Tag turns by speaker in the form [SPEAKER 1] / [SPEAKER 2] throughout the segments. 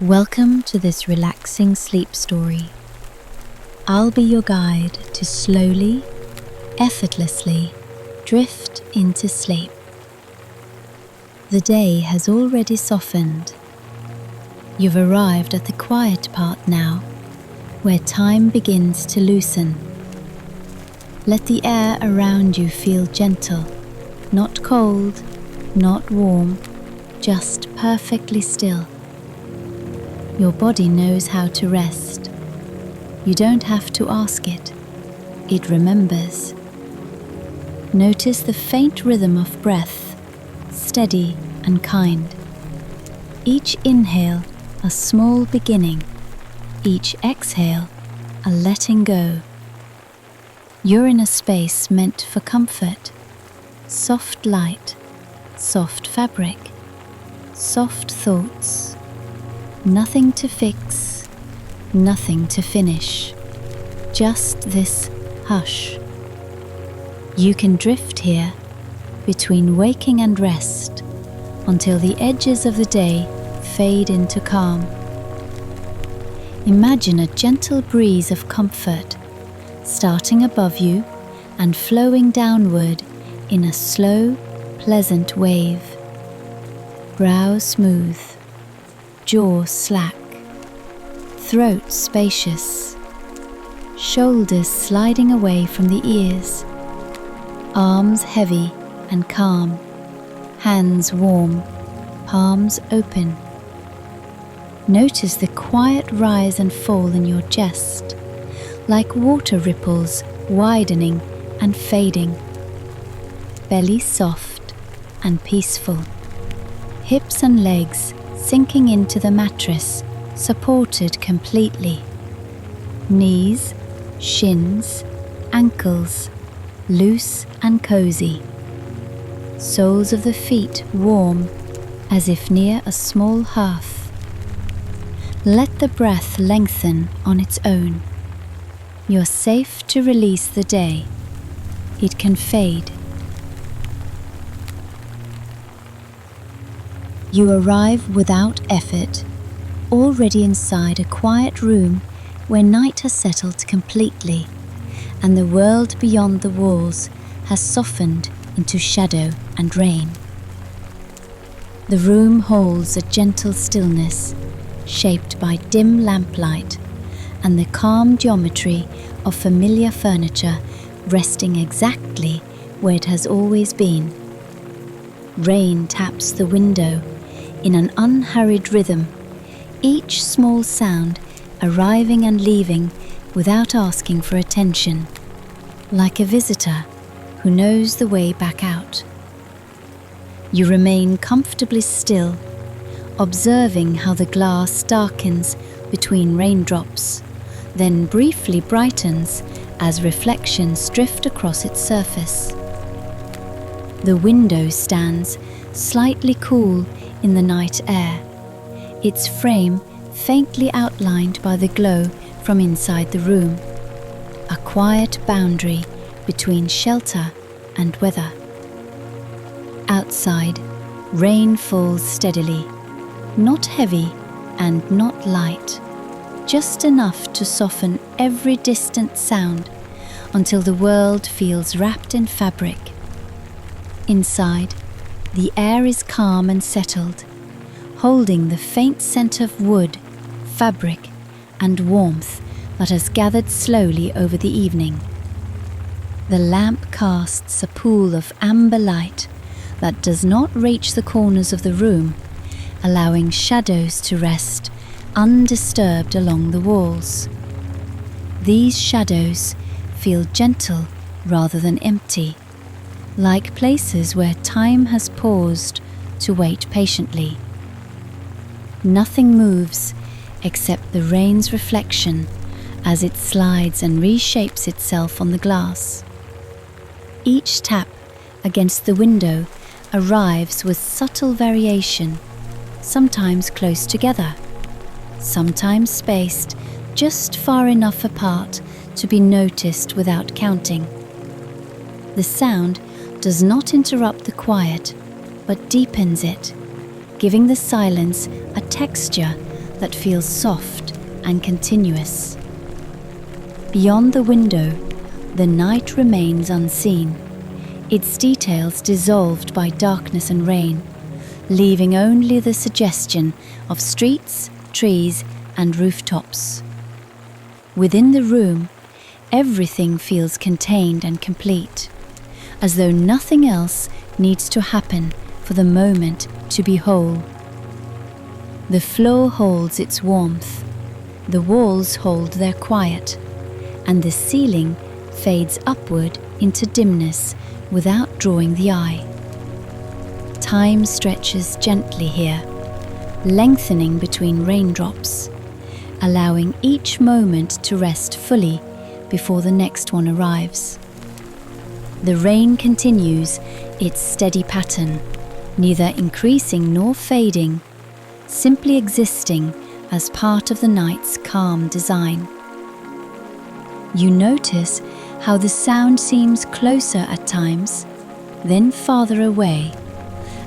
[SPEAKER 1] Welcome to this relaxing sleep story. I'll be your guide to slowly, effortlessly drift into sleep. The day has already softened. You've arrived at the quiet part now, where time begins to loosen. Let the air around you feel gentle, not cold, not warm, just perfectly still. Your body knows how to rest. You don't have to ask it. It remembers. Notice the faint rhythm of breath, steady and kind. Each inhale, a small beginning. Each exhale, a letting go. You're in a space meant for comfort. Soft light, soft fabric, soft thoughts. Nothing to fix, nothing to finish. Just this hush. You can drift here between waking and rest until the edges of the day fade into calm. Imagine a gentle breeze of comfort starting above you and flowing downward in a slow, pleasant wave. Brow smooth, jaw slack, throat spacious, shoulders sliding away from the ears, arms heavy and calm, hands warm, palms open. Notice the quiet rise and fall in your chest, like water ripples widening and fading. Belly soft and peaceful, hips and legs sinking into the mattress, supported completely. Knees, shins, ankles, loose and cozy. Soles of the feet warm, as if near a small hearth. Let the breath lengthen on its own. You're safe to release the day. It can fade. You arrive without effort, already inside a quiet room where night has settled completely, and the world beyond the walls has softened into shadow and rain. The room holds a gentle stillness, shaped by dim lamplight and the calm geometry of familiar furniture resting exactly where it has always been. Rain taps the window in an unhurried rhythm, each small sound arriving and leaving without asking for attention, like a visitor who knows the way back out. You remain comfortably still, observing how the glass darkens between raindrops, then briefly brightens as reflections drift across its surface. The window stands slightly cool in the night air, its frame faintly outlined by the glow from inside the room, a quiet boundary between shelter and weather. Outside, rain falls steadily, not heavy and not light, just enough to soften every distant sound until the world feels wrapped in fabric. Inside, the air is calm and settled, holding the faint scent of wood, fabric, and warmth that has gathered slowly over the evening. The lamp casts a pool of amber light that does not reach the corners of the room, allowing shadows to rest undisturbed along the walls. These shadows feel gentle rather than empty, like places where time has paused to wait patiently. Nothing moves except the rain's reflection as it slides and reshapes itself on the glass. Each tap against the window arrives with subtle variation, sometimes close together, sometimes spaced just far enough apart to be noticed without counting. The sound does not interrupt the quiet, but deepens it, giving the silence a texture that feels soft and continuous. Beyond the window, the night remains unseen, its details dissolved by darkness and rain, leaving only the suggestion of streets, trees, and rooftops. Within the room, everything feels contained and complete, as though nothing else needs to happen for the moment to be whole. The floor holds its warmth, the walls hold their quiet, and the ceiling fades upward into dimness without drawing the eye. Time stretches gently here, lengthening between raindrops, allowing each moment to rest fully before the next one arrives. The rain continues its steady pattern, neither increasing nor fading, simply existing as part of the night's calm design. You notice how the sound seems closer at times, then farther away,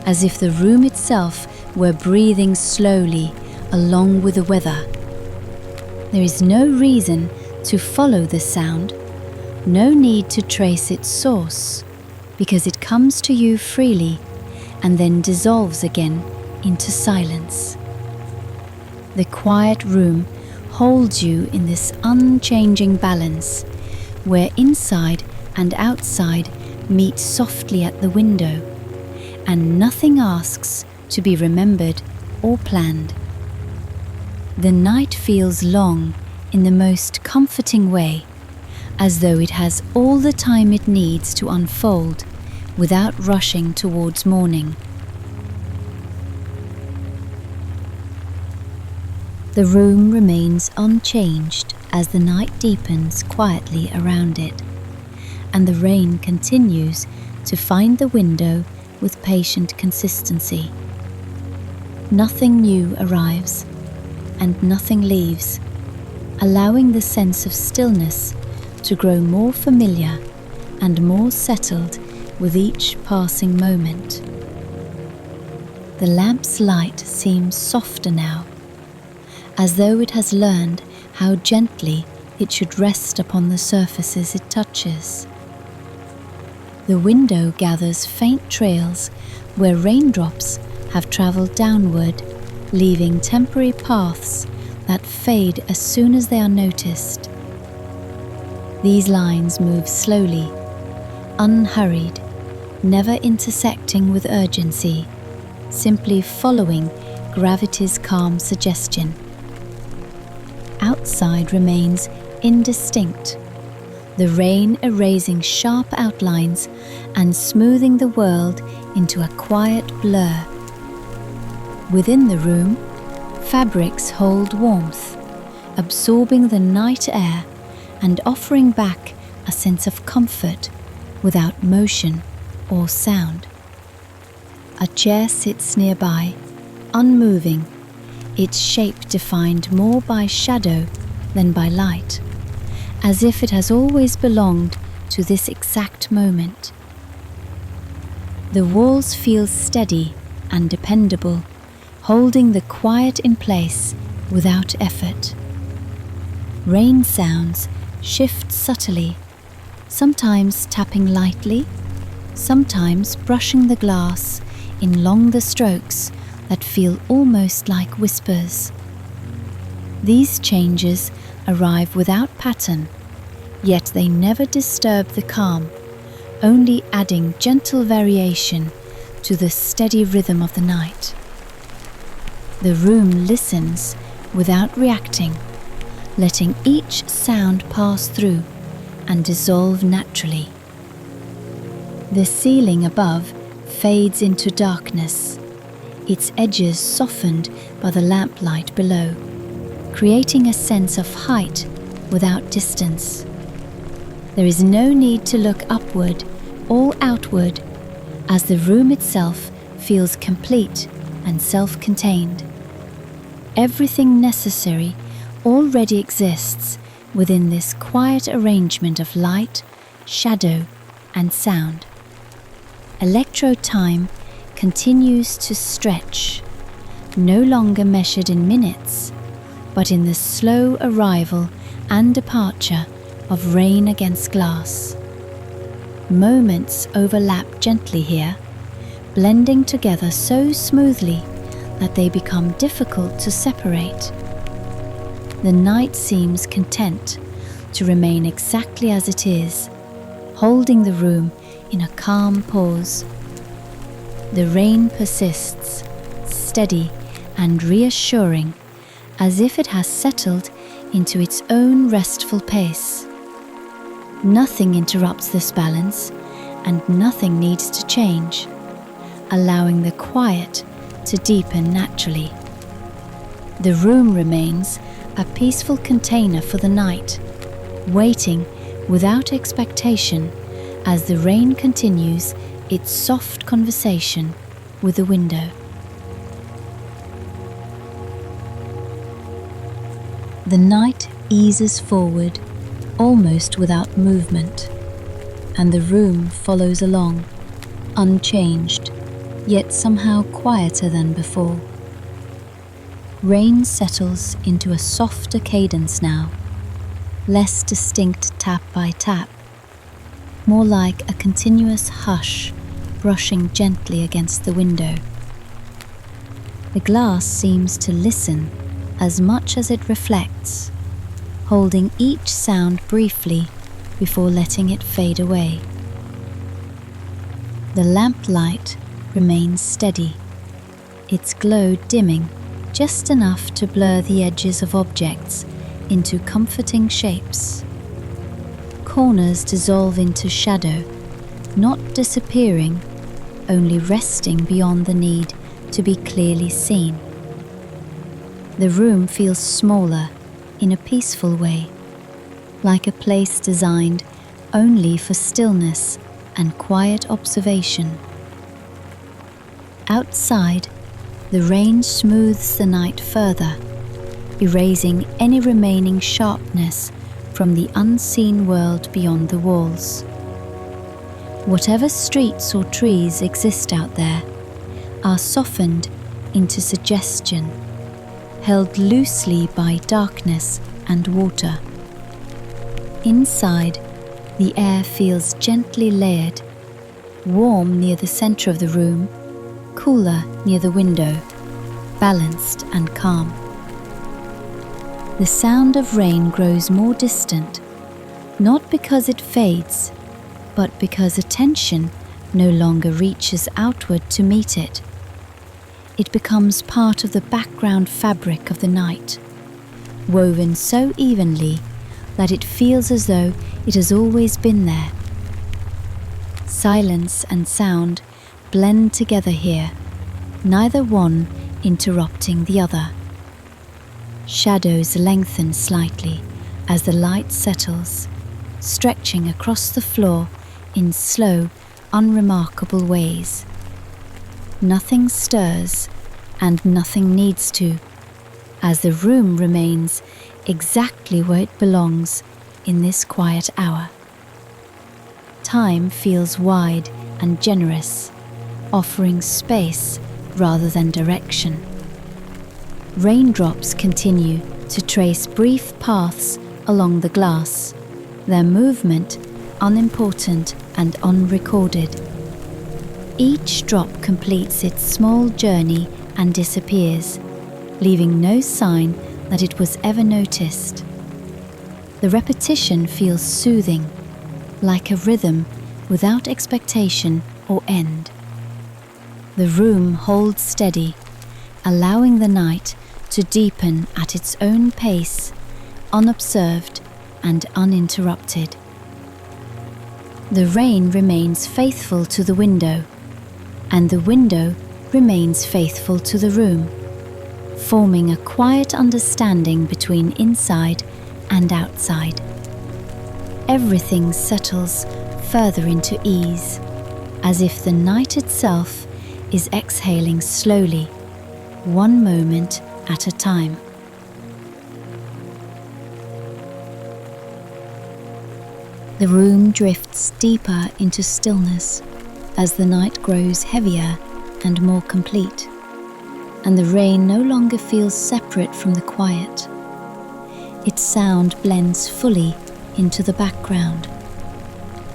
[SPEAKER 1] as if the room itself were breathing slowly along with the weather. There is no reason to follow the sound, no need to trace its source, because it comes to you freely and then dissolves again into silence. The quiet room holds you in this unchanging balance, where inside and outside meet softly at the window, and nothing asks to be remembered or planned. The night feels long in the most comforting way, as though it has all the time it needs to unfold without rushing towards morning. The room remains unchanged as the night deepens quietly around it, and the rain continues to find the window with patient consistency. Nothing new arrives, and nothing leaves, allowing the sense of stillness to grow more familiar and more settled with each passing moment. The lamp's light seems softer now, as though it has learned how gently it should rest upon the surfaces it touches. The window gathers faint trails where raindrops have traveled downward, leaving temporary paths that fade as soon as they are noticed. These lines move slowly, unhurried, never intersecting with urgency, simply following gravity's calm suggestion. Outside remains indistinct, the rain erasing sharp outlines and smoothing the world into a quiet blur. Within the room, fabrics hold warmth, absorbing the night air and offering back a sense of comfort without motion or sound. A chair sits nearby, unmoving, its shape defined more by shadow than by light, as if it has always belonged to this exact moment. The walls feel steady and dependable, holding the quiet in place without effort. Rain sounds shift subtly, sometimes tapping lightly, sometimes brushing the glass in longer strokes that feel almost like whispers. These changes arrive without pattern, yet they never disturb the calm, only adding gentle variation to the steady rhythm of the night. The room listens without reacting, letting each sound pass through and dissolve naturally. The ceiling above fades into darkness, its edges softened by the lamplight below, creating a sense of height without distance. There is no need to look upward or outward, as the room itself feels complete and self-contained. Everything necessary already exists within this quiet arrangement of light, shadow, and sound. Electro-time continues to stretch, no longer measured in minutes, but in the slow arrival and departure of rain against glass. Moments overlap gently here, blending together so smoothly that they become difficult to separate. The night seems content to remain exactly as it is, holding the room in a calm pause. The rain persists, steady and reassuring, as if it has settled into its own restful pace. Nothing interrupts this balance, and nothing needs to change, allowing the quiet to deepen naturally. The room remains a peaceful container for the night, waiting without expectation as the rain continues its soft conversation with the window. The night eases forward, almost without movement, and the room follows along, unchanged, yet somehow quieter than before. Rain settles into a softer cadence now, less distinct tap by tap, more like a continuous hush brushing gently against the window. The glass seems to listen as much as it reflects, holding each sound briefly before letting it fade away. The lamplight remains steady, its glow dimming just enough to blur the edges of objects into comforting shapes. Corners dissolve into shadow, not disappearing, only resting beyond the need to be clearly seen. The room feels smaller in a peaceful way, like a place designed only for stillness and quiet observation. Outside, the rain smooths the night further, erasing any remaining sharpness from the unseen world beyond the walls. Whatever streets or trees exist out there are softened into suggestion, held loosely by darkness and water. Inside, the air feels gently layered, warm near the center of the room, cooler near the window, balanced and calm. The sound of rain grows more distant, not because it fades, but because attention no longer reaches outward to meet it. It becomes part of the background fabric of the night, woven so evenly that it feels as though it has always been there. Silence and sound blend together here, neither one interrupting the other. Shadows lengthen slightly as the light settles, stretching across the floor in slow, unremarkable ways. Nothing stirs, and nothing needs to, as the room remains exactly where it belongs in this quiet hour. Time feels wide and generous, offering space rather than direction. Raindrops continue to trace brief paths along the glass, their movement unimportant and unrecorded. Each drop completes its small journey and disappears, leaving no sign that it was ever noticed. The repetition feels soothing, like a rhythm without expectation or end. The room holds steady, allowing the night to deepen at its own pace, unobserved and uninterrupted. The rain remains faithful to the window, and the window remains faithful to the room, forming a quiet understanding between inside and outside. Everything settles further into ease, as if the night itself is exhaling slowly, one moment at a time. The room drifts deeper into stillness as the night grows heavier and more complete, and the rain no longer feels separate from the quiet, Its sound blends fully into the background,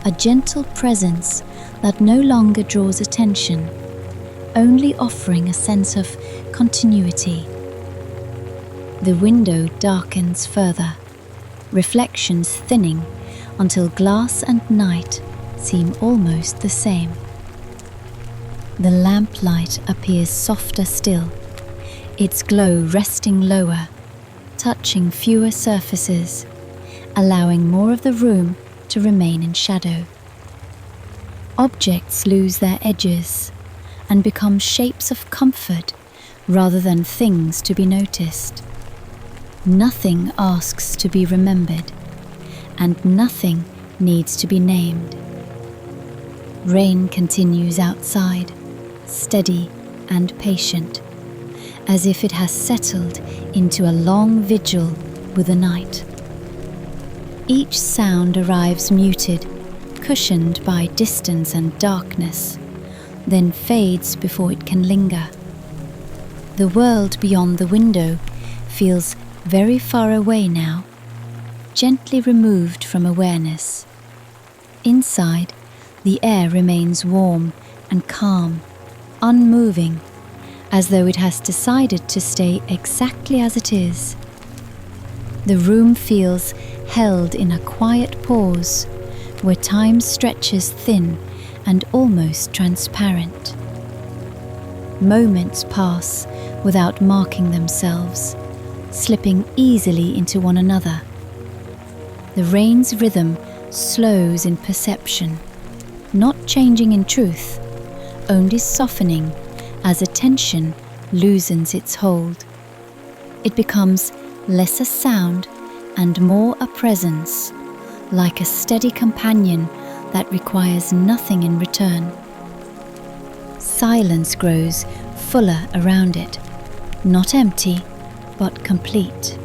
[SPEAKER 1] a gentle presence that no longer draws attention, only offering a sense of continuity. The window darkens further, reflections thinning until glass and night seem almost the same. The lamplight appears softer still, its glow resting lower, touching fewer surfaces, allowing more of the room to remain in shadow. Objects lose their edges and become shapes of comfort rather than things to be noticed. Nothing asks to be remembered, and nothing needs to be named. Rain continues outside, steady and patient, as if it has settled into a long vigil with the night. Each sound arrives muted, cushioned by distance and darkness, then fades before it can linger. The world beyond the window feels very far away now, gently removed from awareness. Inside, the air remains warm and calm, unmoving, as though it has decided to stay exactly as it is. The room feels held in a quiet pause, where time stretches thin and almost transparent. Moments pass without marking themselves, slipping easily into one another. The rain's rhythm slows in perception, not changing in truth, only softening as attention loosens its hold. It becomes less a sound and more a presence, like a steady companion that requires nothing in return. Silence grows fuller around it, not empty, but complete.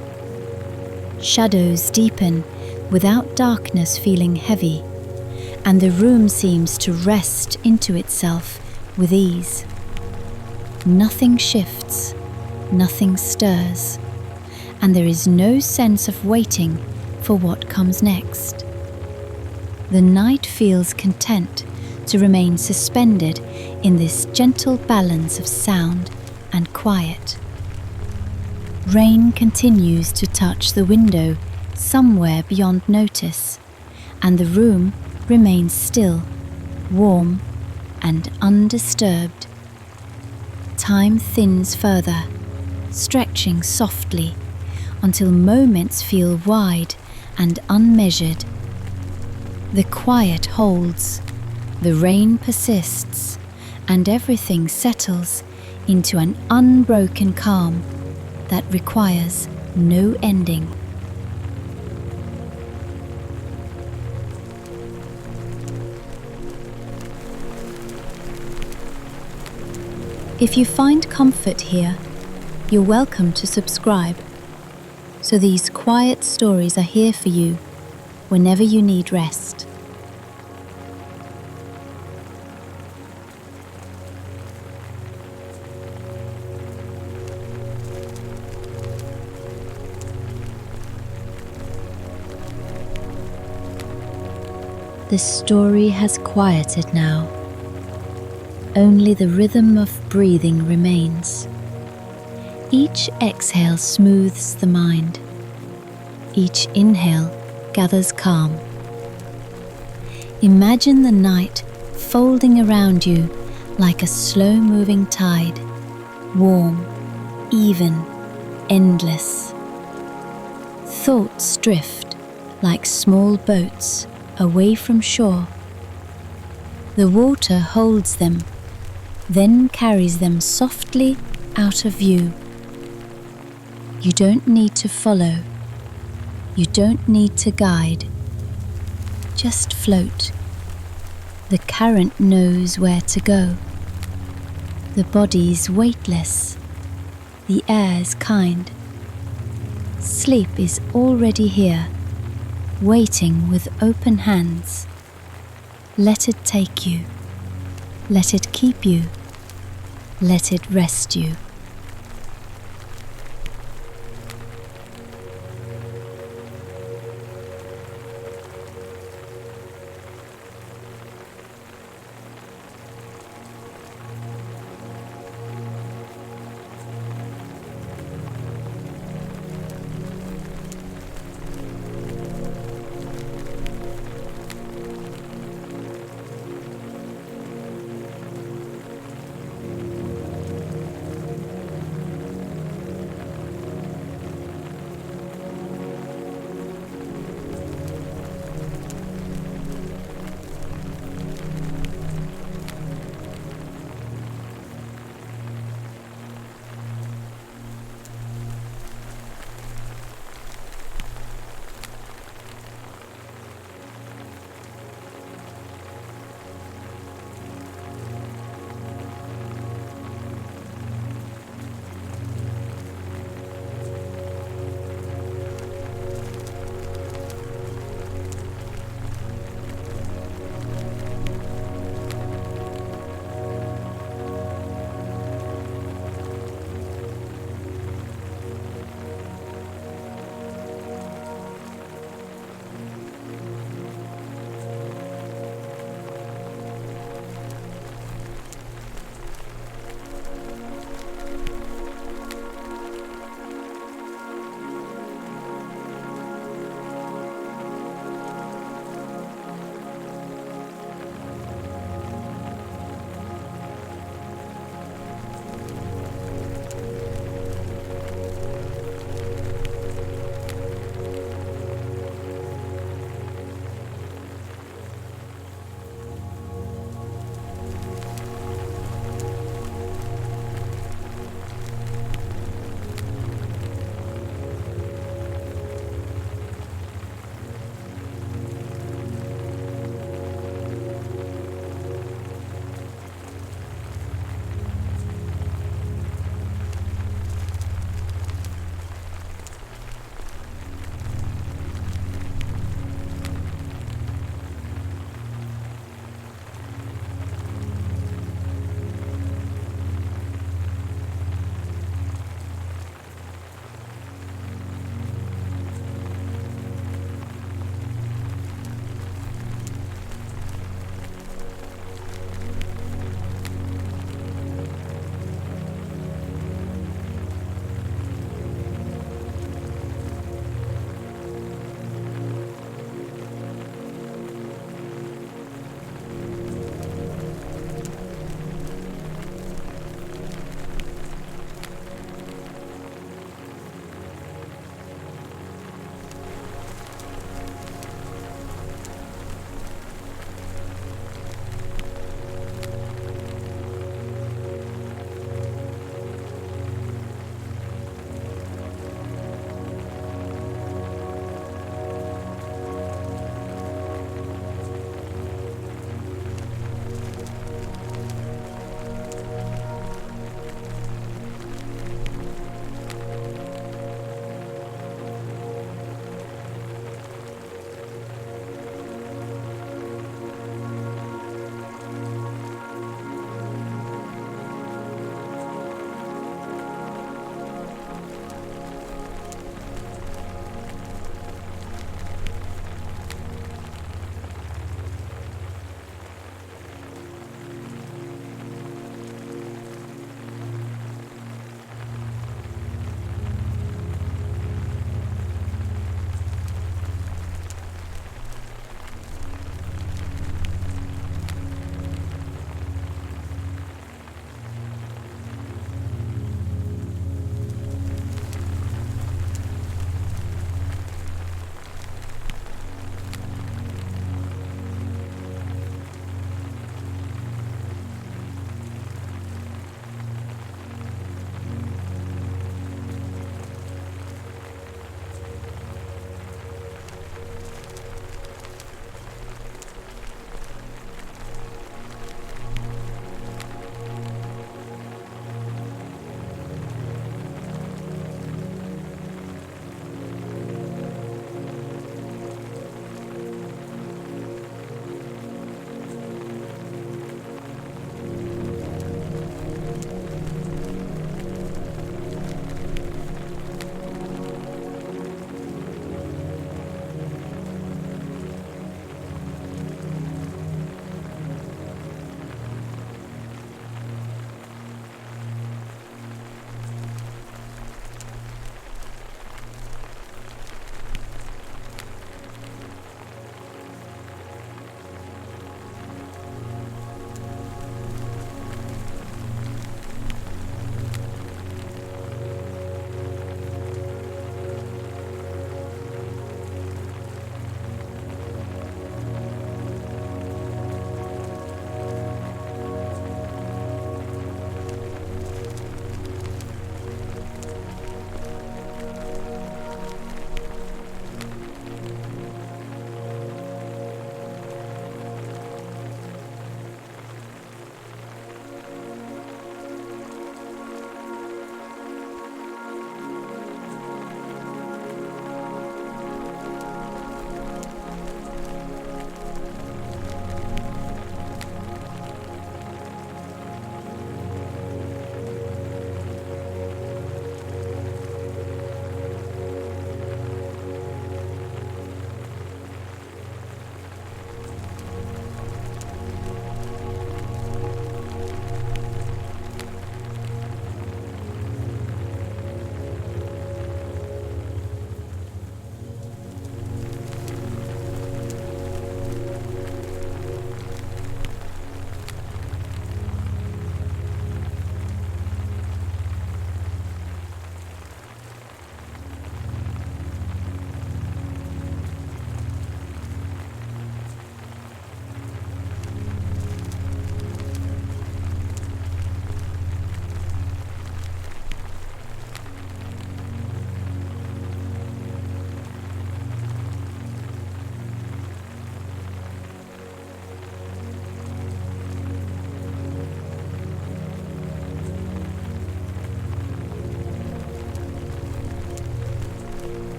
[SPEAKER 1] Shadows deepen without darkness feeling heavy, and the room seems to rest into itself with ease. Nothing shifts, nothing stirs, and there is no sense of waiting for what comes next. The night feels content to remain suspended in this gentle balance of sound and quiet. Rain continues to touch the window somewhere beyond notice, and the room remains still, warm, and undisturbed. Time thins further, stretching softly until moments feel wide and unmeasured. The quiet holds, the rain persists, and everything settles into an unbroken calm that requires no ending. If you find comfort here, you're welcome to subscribe, so these quiet stories are here for you whenever you need rest. The story has quieted now. Only the rhythm of breathing remains. Each exhale smooths the mind. Each inhale gathers calm. Imagine the night folding around you like a slow-moving tide, warm, even, endless. Thoughts drift like small boats away from shore. The water holds them, then carries them softly out of view. You don't need to follow. You don't need to guide. Just float. The current knows where to go. The body's weightless. The air's kind. Sleep is already here, waiting with open hands. Let it take you. Let it keep you. Let it rest you.